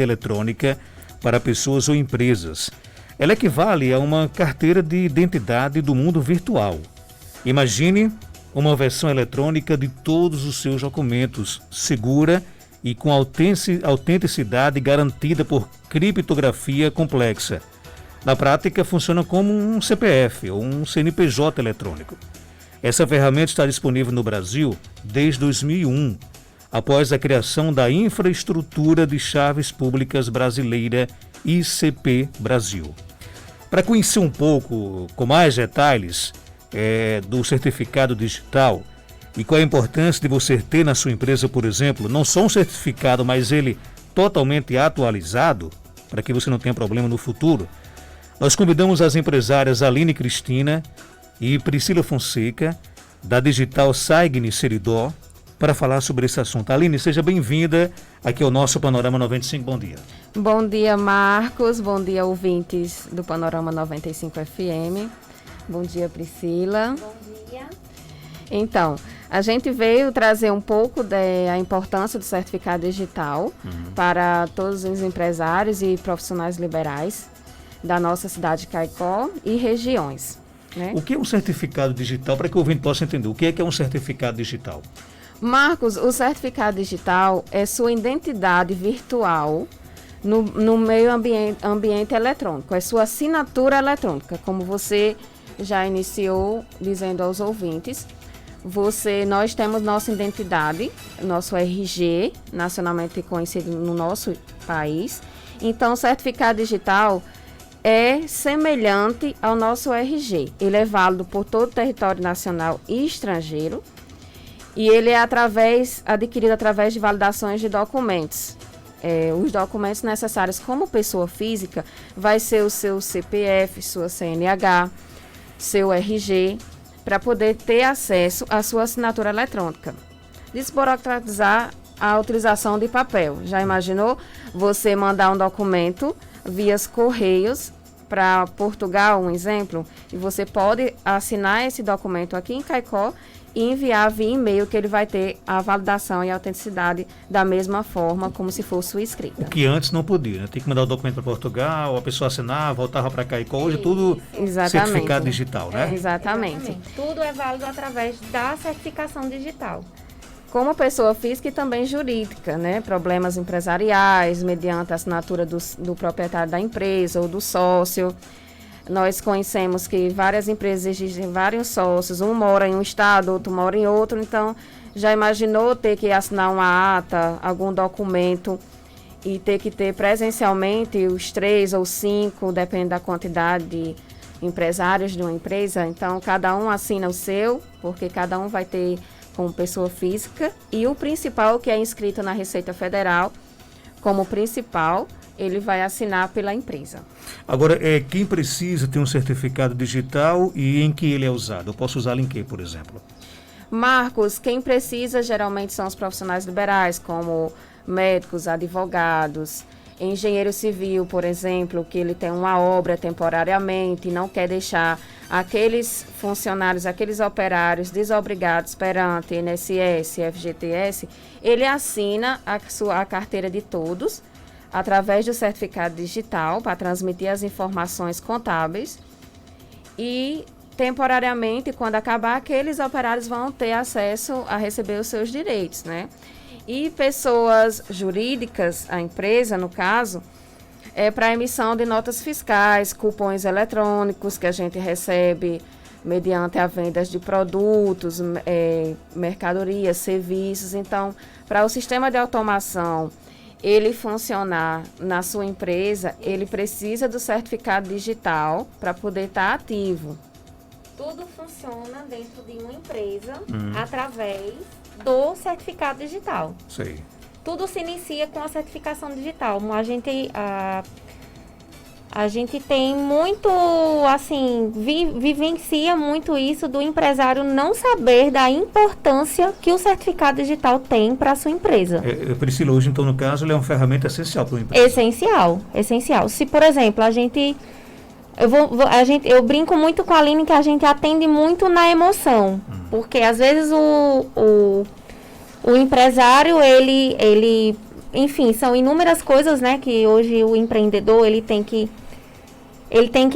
eletrônica para pessoas ou empresas. Ela equivale a uma carteira de identidade do mundo virtual. Imagine uma versão eletrônica de todos os seus documentos, segura e com autenticidade garantida por criptografia complexa. Na prática, funciona como um CPF ou um CNPJ eletrônico. Essa ferramenta está disponível no Brasil desde 2001, após a criação da Infraestrutura de Chaves Públicas Brasileira, ICP Brasil. Para conhecer um pouco com mais detalhes do certificado digital e qual a importância de você ter na sua empresa, por exemplo, não só um certificado, mas ele totalmente atualizado, para que você não tenha problema no futuro, nós convidamos as empresárias Aline Cristina e Priscila Fonseca, da Digital Sagni Seridó, para falar sobre esse assunto. Aline, seja bem-vinda aqui ao nosso Panorama 95. Bom dia. Bom dia, Marcos. Bom dia, ouvintes do Panorama 95 FM. Bom dia, Priscila. Bom dia. Então, a gente veio trazer um pouco da importância do certificado digital para todos os empresários e profissionais liberais da nossa cidade de Caicó e regiões, né? O que é um certificado digital, para que o ouvinte possa entender? O que é um certificado digital? Marcos, o certificado digital é sua identidade virtual no meio ambiente eletrônico, é sua assinatura eletrônica, como você já iniciou dizendo aos ouvintes. Nós temos nossa identidade, nosso RG, nacionalmente conhecido no nosso país. Então, o certificado digital é semelhante ao nosso RG. Ele é válido por todo o território nacional e estrangeiro. E ele é adquirido através de validações de documentos. Os documentos necessários como pessoa física vai ser o seu CPF, sua CNH, seu RG, para poder ter acesso à sua assinatura eletrônica. Desburocratizar a utilização de papel. Já imaginou você mandar um documento via correios para Portugal, um exemplo, e você pode assinar esse documento aqui em Caicó e enviar via e-mail, que ele vai ter a validação e a autenticidade da mesma forma como se fosse sua escrita. O que antes não podia, né? Tem que mandar o documento para Portugal, a pessoa assinar, voltava para Caicó, hoje tudo certificado digital, né? Exatamente. Tudo é válido através da certificação digital. Como pessoa física e também jurídica, né? Problemas empresariais, mediante a assinatura do proprietário da empresa ou do sócio. Nós conhecemos que várias empresas exigem vários sócios, um mora em um estado, outro mora em outro, então já imaginou ter que assinar uma ata, algum documento e ter que ter presencialmente os 3 ou 5, depende da quantidade de empresários de uma empresa. Então, cada um assina o seu, porque cada um vai ter como pessoa física, e o principal, que é inscrito na Receita Federal como principal, ele vai assinar pela empresa. Agora, quem precisa ter um certificado digital e em que ele é usado? Eu posso usá-lo em que, por exemplo? Marcos, quem precisa geralmente são os profissionais liberais, como médicos, advogados, engenheiro civil, por exemplo, que ele tem uma obra temporariamente e não quer deixar aqueles funcionários, aqueles operários desobrigados perante INSS, FGTS, ele assina a carteira de todos através do certificado digital para transmitir as informações contábeis e temporariamente, quando acabar, aqueles operários vão ter acesso a receber os seus direitos, né? E pessoas jurídicas, a empresa, no caso, para a emissão de notas fiscais, cupons eletrônicos que a gente recebe mediante a venda de produtos, mercadorias, serviços. Então, para o sistema de automação ele funcionar na sua empresa, ele precisa do certificado digital para poder estar ativo. Tudo funciona dentro de uma empresa através do certificado digital. Sei. Tudo se inicia com a certificação digital. A gente tem muito, assim, vivencia muito isso do empresário não saber da importância que o certificado digital tem para a sua empresa. Priscila, hoje, então, no caso, ele é uma ferramenta essencial para uma empresa. Essencial. Se, por exemplo, eu brinco muito com a Aline que a gente atende muito na emoção. Porque, às vezes, o empresário, ele enfim, são inúmeras coisas, né, que hoje o empreendedor, ele tem que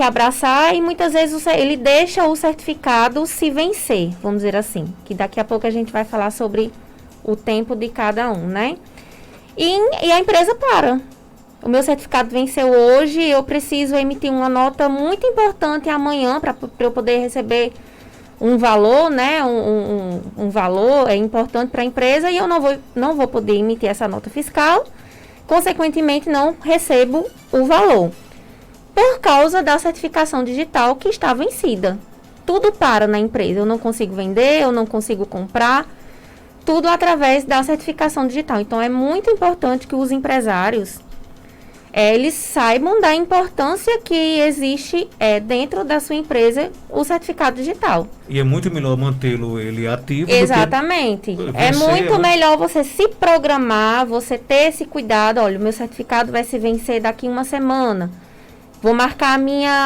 abraçar, e muitas vezes ele deixa o certificado se vencer, vamos dizer assim, que daqui a pouco a gente vai falar sobre o tempo de cada um, né? E a empresa para. O meu certificado venceu hoje, eu preciso emitir uma nota muito importante amanhã para eu poder receber um valor, né? Um valor é importante para a empresa, e eu não vou poder emitir essa nota fiscal, consequentemente não recebo o valor, por causa da certificação digital que está vencida. Tudo para na empresa, eu não consigo vender, eu não consigo comprar, tudo através da certificação digital. Então, é muito importante que os empresários, eles saibam da importância que existe dentro da sua empresa o certificado digital. E é muito melhor mantê-lo ele ativo. Exatamente. É muito melhor você se programar, você ter esse cuidado. Olha, o meu certificado vai se vencer daqui uma semana. Vou marcar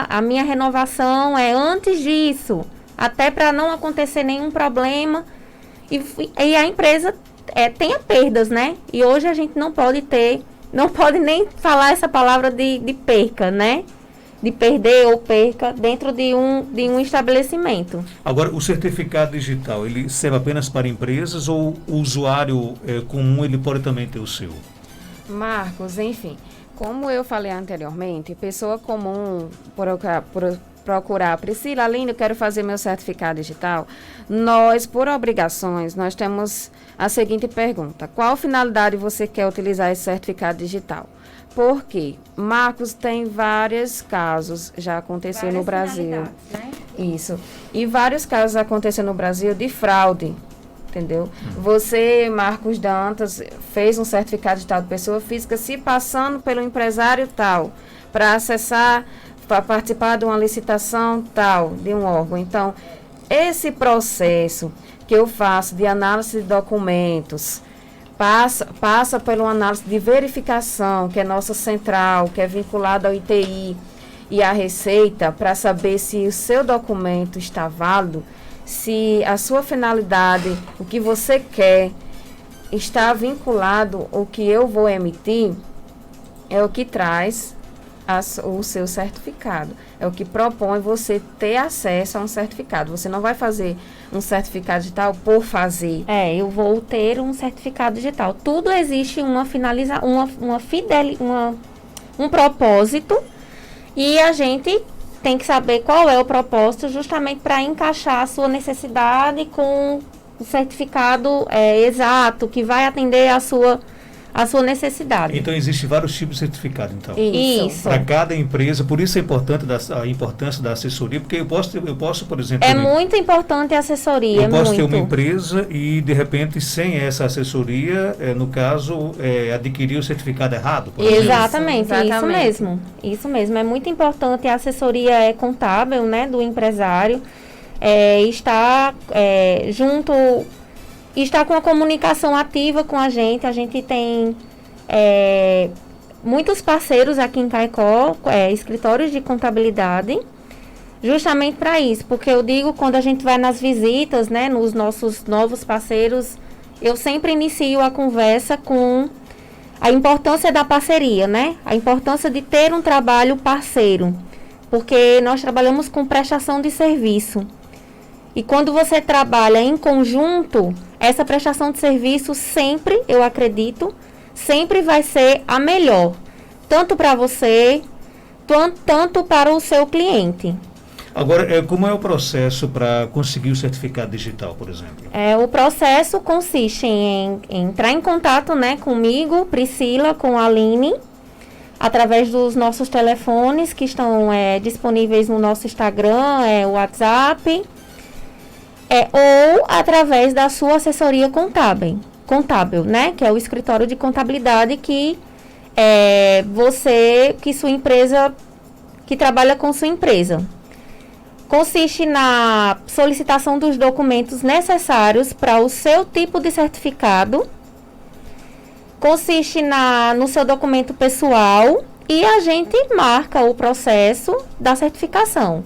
a minha renovação antes disso, até para não acontecer nenhum problema. E a empresa tenha perdas, né? E hoje a gente não pode nem falar essa palavra de perca, né? De perder ou perca dentro de um estabelecimento. Agora, o certificado digital, ele serve apenas para empresas, ou o usuário comum ele pode também ter o seu? Marcos, enfim, como eu falei anteriormente, pessoa comum procurar Priscila, Aline, eu quero fazer meu certificado digital. Nós, por obrigações, nós temos a seguinte pergunta: qual finalidade você quer utilizar esse certificado digital? Por quê? Marcos, tem vários casos, já aconteceu no Brasil. Né? Isso. E vários casos aconteceram no Brasil de fraude. Entendeu? Você, Marcos Dantas, fez um certificado digital de pessoa física se passando pelo empresário tal, para acessar, para participar de uma licitação tal, de um órgão. Então, esse processo que eu faço de análise de documentos, passa por uma análise de verificação, que é nossa central, que é vinculada ao ITI e à Receita, para saber se o seu documento está válido, se a sua finalidade, o que você quer, está vinculado ao que eu vou emitir, é o que traz o seu certificado. É o que propõe você ter acesso a um certificado. Você não vai fazer um certificado digital por fazer. Eu vou ter um certificado digital. Tudo existe um propósito, e a gente tem que saber qual é o propósito, justamente para encaixar a sua necessidade com o certificado exato, que vai atender a sua necessidade. Então, existem vários tipos de certificado, então. Isso. Para cada empresa, por isso é importante a importância da assessoria, porque eu posso, por exemplo... É muito importante a assessoria, eu posso ter uma empresa e, de repente, sem essa assessoria, no caso, adquirir o certificado errado, por exemplo. Exatamente. Isso mesmo. É muito importante a assessoria contábil, né, do empresário, estar junto... está com a comunicação ativa com a gente tem muitos parceiros aqui em Caicó, escritórios de contabilidade, justamente para isso, porque eu digo, quando a gente vai nas visitas, né, nos nossos novos parceiros, eu sempre inicio a conversa com a importância da parceria, né, a importância de ter um trabalho parceiro, porque nós trabalhamos com prestação de serviço, e quando você trabalha em conjunto, essa prestação de serviço sempre, eu acredito, sempre vai ser a melhor. Tanto para você, tanto para o seu cliente. Agora, como é o processo para conseguir o certificado digital, por exemplo? O processo consiste em entrar em contato, né, comigo, Priscila, com a Aline, através dos nossos telefones que estão disponíveis no nosso Instagram, WhatsApp, ou através da sua assessoria contábil, né? Que é o escritório de contabilidade que sua empresa, que trabalha com sua empresa. Consiste na solicitação dos documentos necessários para o seu tipo de certificado, consiste no seu documento pessoal, e a gente marca o processo da certificação.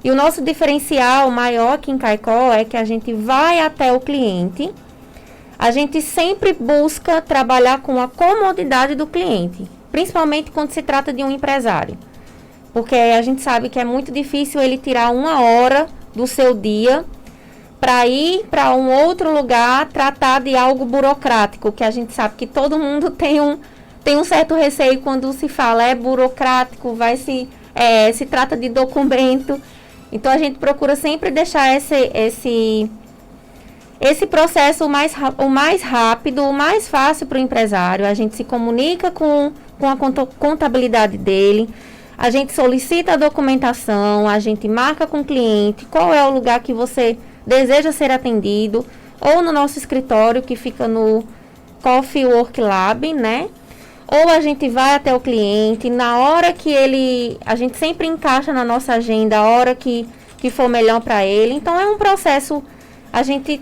E o nosso diferencial maior aqui em Caicó é que a gente vai até o cliente, a gente sempre busca trabalhar com a comodidade do cliente, principalmente quando se trata de um empresário. Porque a gente sabe que é muito difícil ele tirar 1 hora do seu dia para ir para um outro lugar tratar de algo burocrático, que a gente sabe que todo mundo tem um certo receio quando se fala é burocrático, se trata de documento. Então, a gente procura sempre deixar esse processo o mais rápido, o mais fácil para o empresário. A gente se comunica com a contabilidade dele, a gente solicita a documentação, a gente marca com o cliente qual é o lugar que você deseja ser atendido, ou no nosso escritório, que fica no Coffee Work Lab, né? Ou a gente vai até o cliente, na hora que a gente sempre encaixa na nossa agenda, a hora que for melhor para ele. Então, é um processo, a gente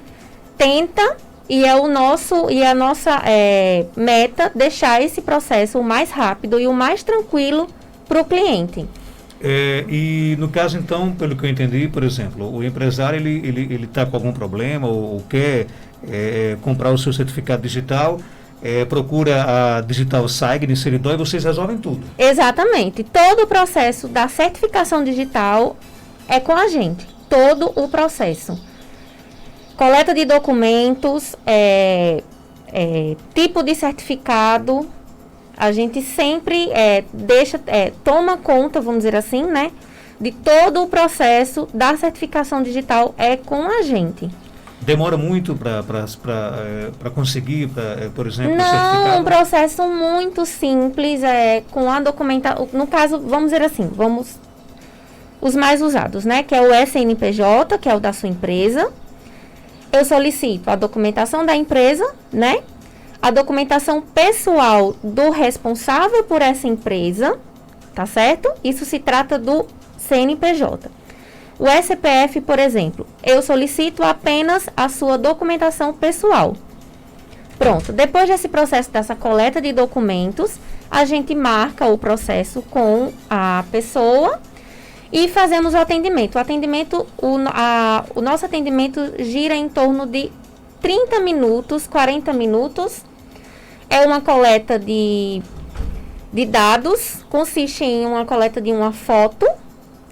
tenta, e a nossa meta, deixar esse processo o mais rápido e o mais tranquilo para o cliente. E no caso, então, pelo que eu entendi, por exemplo, o empresário ele está com algum problema ou quer comprar o seu certificado digital, procura a Digital Sign em Seridó e vocês resolvem tudo. Exatamente. Todo o processo da certificação digital é com a gente. Todo o processo. Coleta de documentos, tipo de certificado, a gente sempre toma conta, vamos dizer assim, né, de todo o processo da certificação digital com a gente. Demora muito para conseguir, por exemplo, o Não, certificado? um processo muito simples, com a documentação. No caso, vamos dizer assim, os mais usados, né, que é o SNPJ, que é o da sua empresa. Eu solicito a documentação da empresa, né? A documentação pessoal do responsável por essa empresa, tá certo? Isso se trata do CNPJ. O SPF, por exemplo, eu solicito apenas a sua documentação pessoal. Pronto, depois desse processo, dessa coleta de documentos, a gente marca o processo com a pessoa e fazemos o atendimento. O nosso atendimento gira em torno de 30 minutos, 40 minutos. É uma coleta de dados, consiste em uma coleta de uma foto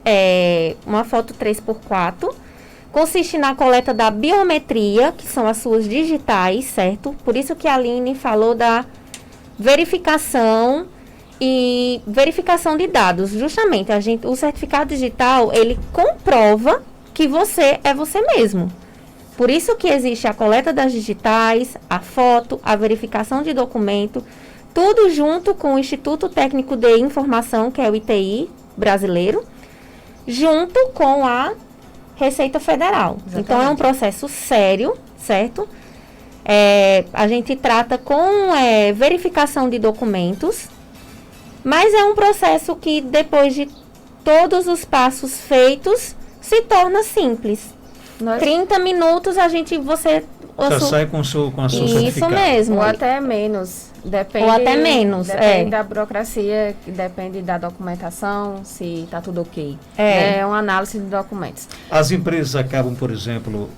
3x4. Consiste na coleta da biometria, que são as suas digitais, certo? Por isso que a Aline falou da verificação e verificação de dados. Justamente, o certificado digital, ele comprova que você é você mesmo. Por isso que existe a coleta das digitais, a foto, a verificação de documento, tudo junto com o Instituto Técnico de Informação, que é o ITI brasileiro, junto com a Receita Federal. Exatamente. Então, é um processo sério, certo? A gente trata com verificação de documentos, mas é um processo que, depois de todos os passos feitos, se torna simples. 30 minutos você sai com a sua certificado. Isso mesmo. Ou até menos. Depende da burocracia, depende da documentação, se está tudo ok. É uma análise de documentos. As empresas acabam, por exemplo,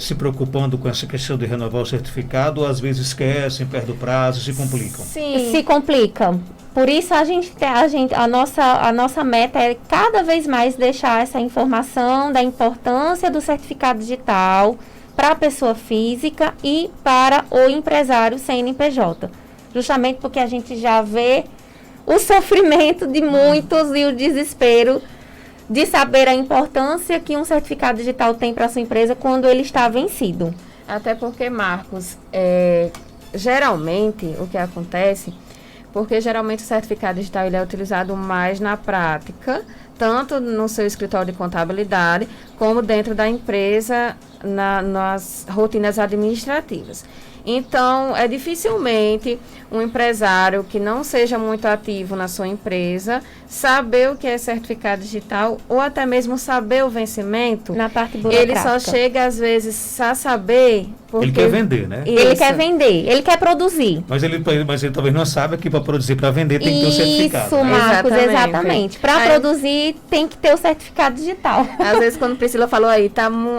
se preocupando com essa questão de renovar o certificado, ou às vezes esquecem, perdem o prazo, se complicam. Sim. Se complicam. Por isso, a nossa meta é cada vez mais deixar essa informação da importância do certificado digital para a pessoa física e para o empresário CNPJ. Justamente porque a gente já vê o sofrimento de muitos e o desespero de saber a importância que um certificado digital tem para a sua empresa quando ele está vencido. Até porque, Marcos, geralmente o que acontece, porque geralmente o certificado digital ele é utilizado mais na prática, tanto no seu escritório de contabilidade, como dentro da empresa, nas rotinas administrativas. Então, dificilmente um empresário que não seja muito ativo na sua empresa saber o que é certificado digital ou até mesmo saber o vencimento. Na parte burocrática. Ele só chega, às vezes, a saber... Ele quer vender, né? Ele quer vender, ele quer produzir. Mas ele talvez não saiba que para produzir, para vender, tem que ter o certificado. Isso, né? Marcos, exatamente. Para produzir, tem que ter o certificado digital. Às vezes, quando Priscila falou aí,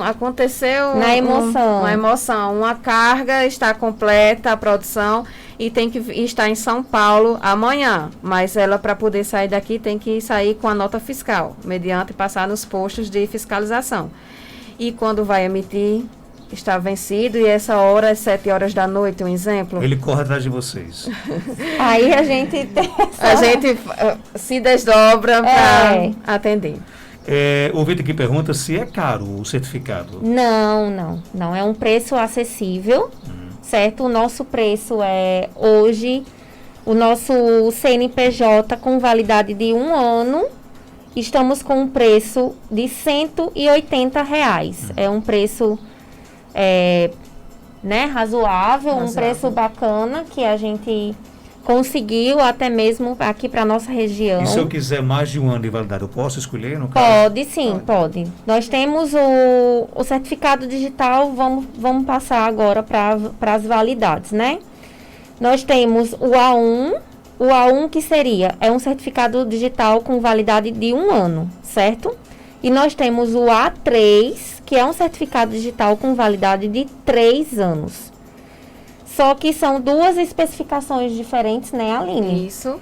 aconteceu... Na emoção. Uma emoção, uma carga está completa a produção e tem que estar em São Paulo amanhã. Mas ela, para poder sair daqui, tem que sair com a nota fiscal, mediante passar nos postos de fiscalização. E quando vai emitir, está vencido, e essa hora, às 7 horas da noite, um exemplo. Ele corre atrás de vocês. Aí a gente tem A gente se desdobra para atender. O ouvinte aqui pergunta se é caro o certificado. Não. É um preço acessível, certo? O nosso preço é, hoje, o nosso CNPJ com validade de 1 ano, estamos com um preço de R$180. É um preço razoável, um preço bacana que a gente conseguiu até mesmo aqui para nossa região. E se eu quiser mais de 1 ano de validade, eu posso escolher, no caso? Pode, sim, pode. Nós temos o certificado digital, vamos passar agora para as validades, né? Nós temos o A1 que é um certificado digital com validade de 1 ano, certo? E nós temos o A3, que é um certificado digital com validade de 3 anos. Só que são 2 especificações diferentes, né, Aline? Isso.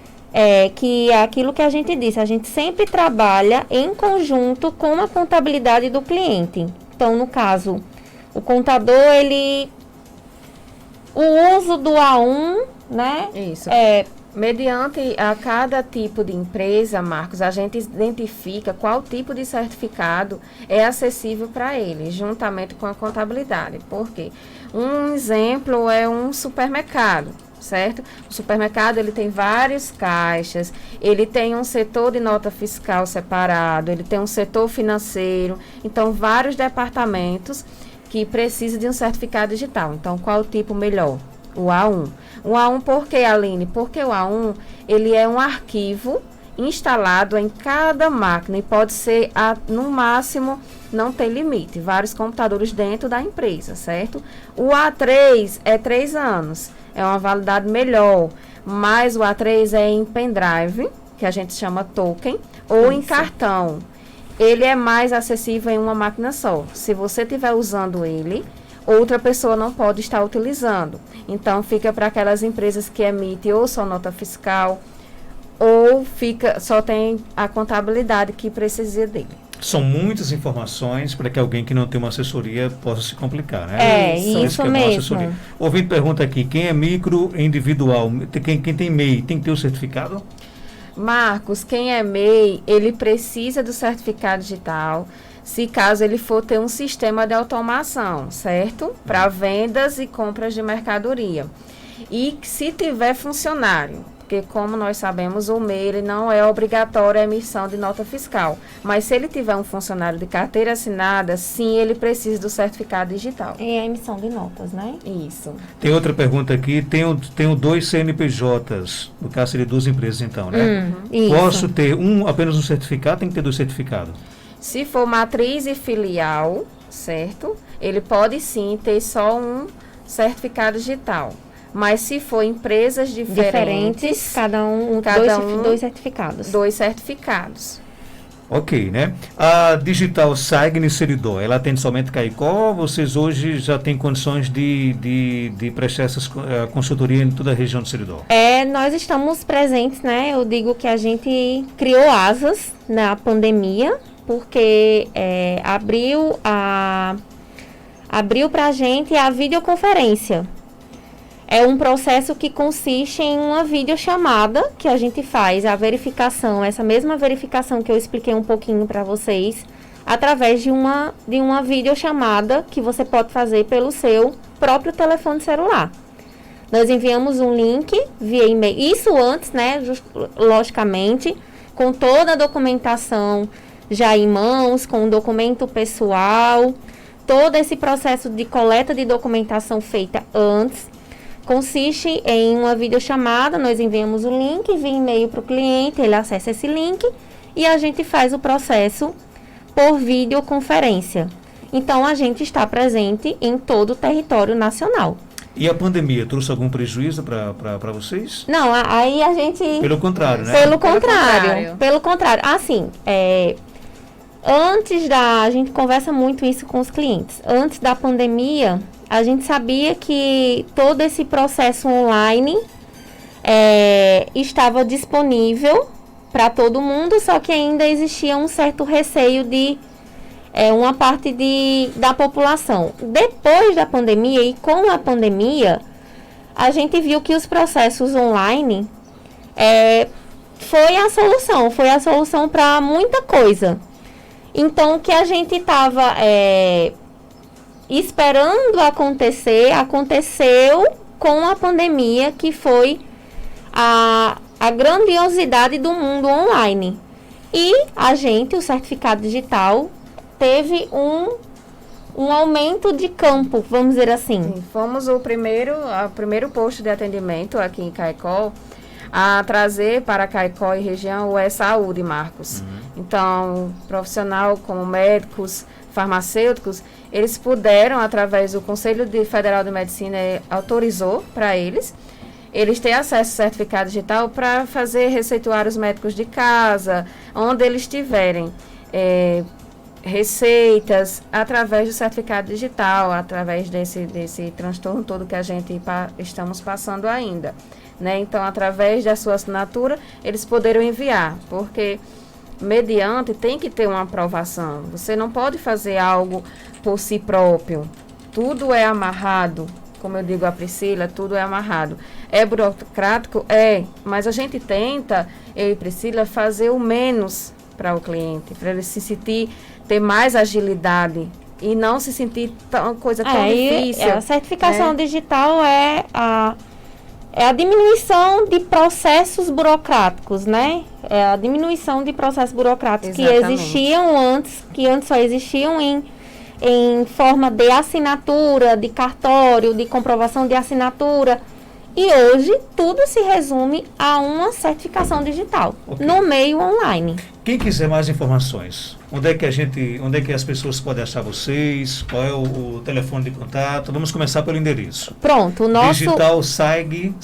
Que é aquilo que a gente disse, a gente sempre trabalha em conjunto com a contabilidade do cliente. Então, no caso, o contador, o uso do A1, né? Isso. Mediante a cada tipo de empresa, Marcos, a gente identifica qual tipo de certificado é acessível para ele, juntamente com a contabilidade. Por quê? Um exemplo é um supermercado, certo? O supermercado, ele tem vários caixas, ele tem um setor de nota fiscal separado, ele tem um setor financeiro, então vários departamentos que precisam de um certificado digital. Então, qual o tipo melhor? O A1. O A1 por quê, Aline? Porque o A1, ele é um arquivo instalado em cada máquina e pode ser, no máximo, não tem limite, vários computadores dentro da empresa, certo? O A3 é 3 anos, é uma validade melhor, mas o A3 é em pendrive, que a gente chama token, ou em cartão. Ele é mais acessível em uma máquina só. Se você estiver usando ele, outra pessoa não pode estar utilizando. Então, fica para aquelas empresas que emitem ou só nota fiscal, ou só tem a contabilidade que precisa dele. São muitas informações para que alguém que não tem uma assessoria possa se complicar, né? Isso mesmo. O ouvinte pergunta aqui, quem é micro individual, quem tem MEI, tem que ter o certificado? Marcos, quem é MEI, ele precisa do certificado digital, se caso ele for ter um sistema de automação, certo? Para vendas e compras de mercadoria. E se tiver funcionário, porque como nós sabemos, o MEI ele não é obrigatório a emissão de nota fiscal. Mas se ele tiver um funcionário de carteira assinada, sim, ele precisa do certificado digital. E a emissão de notas, né? Isso. Tem outra pergunta aqui, tenho 2 CNPJs, no caso seria 2 empresas então, né? Isso. Posso ter apenas um certificado, tem que ter 2 certificados? Se for matriz e filial, certo? Ele pode sim ter só um certificado digital. Mas se for empresas diferentes cada um 2 certificados. 2 certificados. Ok, né? A Digital Sign Seridó, ela atende somente Caicó? Vocês hoje já têm condições de prestar essa consultoria em toda a região de Seridó? Nós estamos presentes, né? Eu digo que a gente criou asas na pandemia, porque abriu para a gente a videoconferência. É um processo que consiste em uma videochamada que a gente faz, a verificação, essa mesma verificação que eu expliquei um pouquinho para vocês, através de uma videochamada que você pode fazer pelo seu próprio telefone celular. Nós enviamos um link via e-mail, isso antes, né, logicamente, com toda a documentação já em mãos, com o documento pessoal, todo esse processo de coleta de documentação feita antes. Consiste em uma videochamada, nós enviamos o link via e-mail para o cliente, ele acessa esse link e a gente faz o processo por videoconferência. Então, a gente está presente em todo o território nacional. E a pandemia trouxe algum prejuízo para vocês? Não, aí a gente... Pelo contrário, né? Pelo contrário. Assim, a gente conversa muito isso com os clientes. Antes da pandemia, A gente sabia que todo esse processo online estava disponível para todo mundo, só que ainda existia um certo receio de uma parte da população. Depois da pandemia e com a pandemia, a gente viu que os processos online foi a solução para muita coisa. Então, o que a gente estava esperando acontecer, aconteceu com a pandemia, que foi a grandiosidade do mundo online. E a gente, o certificado digital, teve um aumento de campo, vamos dizer assim. Sim, fomos o primeiro posto de atendimento aqui em Caicó a trazer para Caicó e região o E-Saúde, Marcos. Então, profissional como médicos, farmacêuticos, eles puderam, através do Conselho Federal de Medicina, autorizou para eles têm acesso ao certificado digital para fazer receituários médicos de casa, onde eles tiverem receitas, através do certificado digital, através desse transtorno todo que a gente estamos passando ainda. Né? Então, através da sua assinatura, eles poderão enviar, porque mediante tem que ter uma aprovação. Você não pode fazer algo por si próprio. Tudo é amarrado. Como eu digo a Priscila, tudo é amarrado. É burocrático? Mas a gente tenta, eu e Priscila, fazer o menos para o cliente, para ele se sentir, ter mais agilidade e não se sentir coisa tão difícil. A certificação digital é a diminuição de processos burocráticos, né? É a diminuição de processos burocráticos que existiam antes, que antes só existiam em forma de assinatura, de cartório, de comprovação de assinatura. E hoje tudo se resume a uma certificação digital no meio online. Quem quiser mais informações, onde é que as pessoas podem achar vocês? Qual é o telefone de contato? Vamos começar pelo endereço. Pronto, o nosso Digital Saigni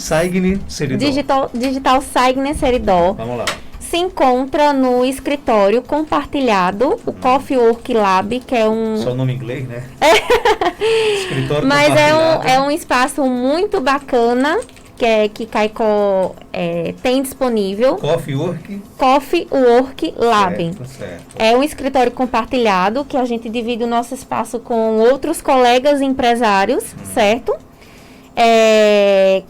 Seridó. Digital Saigni Seridó. Vamos lá. Se encontra no escritório compartilhado, o Coffee Work Lab, que é Só o nome em inglês, né? Escritório Mas compartilhado. é um espaço muito bacana que Caicó tem disponível. Coffee Work Lab. Certo. É um escritório compartilhado que a gente divide o nosso espaço com outros colegas empresários, certo?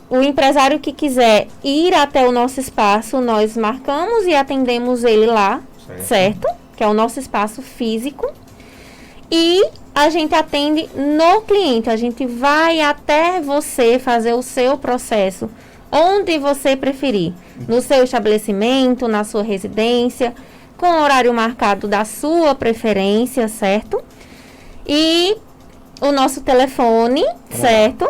O empresário que quiser ir até o nosso espaço, nós marcamos e atendemos ele lá, certo? Que é o nosso espaço físico. E a gente atende no cliente, a gente vai até você fazer o seu processo, onde você preferir, no seu estabelecimento, na sua residência, com o horário marcado da sua preferência, certo? E o nosso telefone, certo?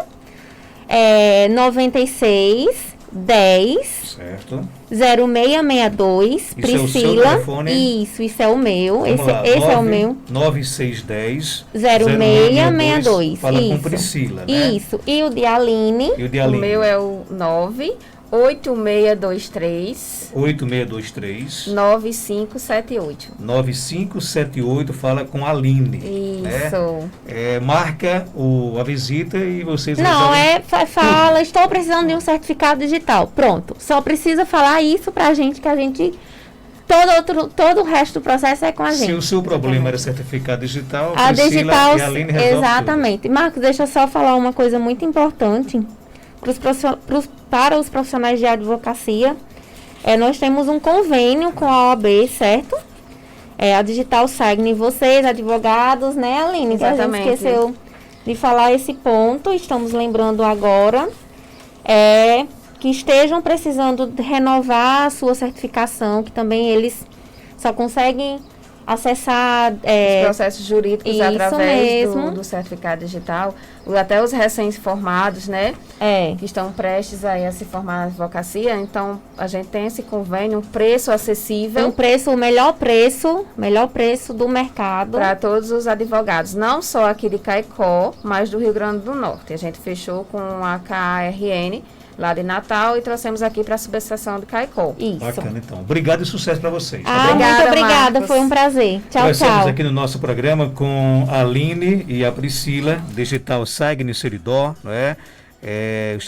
96 10 certo. 0662 Isso Priscila. É o seu telefone? Isso é o meu. Esse é o meu. 9610 0662. Fala isso. com Priscila, né? Isso. E o de Aline? O meu é o 98623 9578. 9578, fala com a Aline. Isso. Né? Marca a visita e vocês fala, estou precisando de um certificado digital. Pronto. Só precisa falar isso pra gente, que a gente. Todo o resto do processo é com a gente. Se o seu problema era certificado digital, a Priscila digital, e a Aline resolve exatamente. tudo. Marcos, deixa eu só falar uma coisa muito importante para os profissionais de advocacia. Nós temos um convênio com a OAB, certo? A Digital Saigni, vocês, advogados, né, Aline? Exatamente. Que a gente esqueceu de falar esse ponto, estamos lembrando agora, que estejam precisando renovar a sua certificação, que também eles só conseguem acessar os processos jurídicos através do certificado digital, até os recém-formados, né? Que estão prestes aí a se formar na advocacia. Então, a gente tem esse convênio, um preço acessível. O melhor preço do mercado. Para todos os advogados, não só aqui de Caicó, mas do Rio Grande do Norte. A gente fechou com a KRN lá de Natal, e trouxemos aqui para a subseção de Caicó. Isso. Bacana, então. Obrigado e sucesso para vocês. Tá Ah, bom? Obrigada, muito obrigada, Marcos. foi um prazer. Tchau, Conversamos tchau. aqui no nosso programa com a Aline e a Priscila, Digital Sagni Seridó, não é?